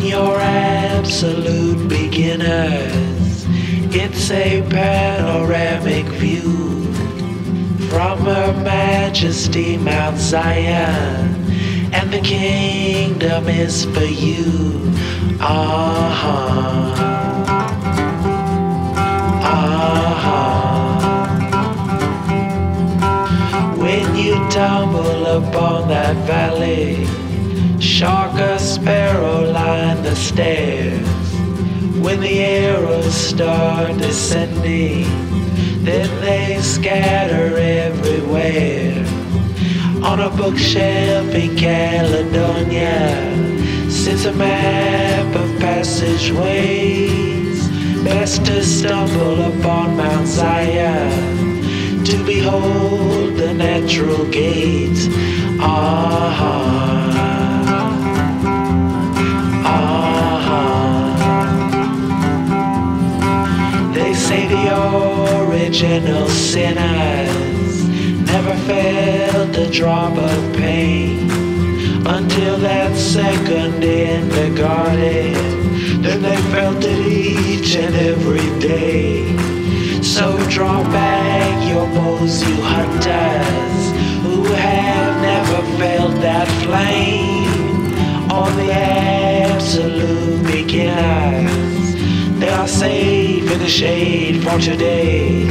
you're absolute beginners, it's a panoramic view from Her Majesty Mount Zion, and the kingdom is for you. When you tumble upon that valley, shark or sparrow line the stairs. When the arrows start descending, then they scatter everywhere. On a bookshelf in Caledonia sits a map of passageways. Best to stumble upon Mount Zion to behold the natural gates. They say the original sinners never felt a drop of pain until that second in the garden. Then they felt it each and every day. So draw back your bows, you hunters who have never felt that flame. All the absolute beginners, they are safe in the shade for today.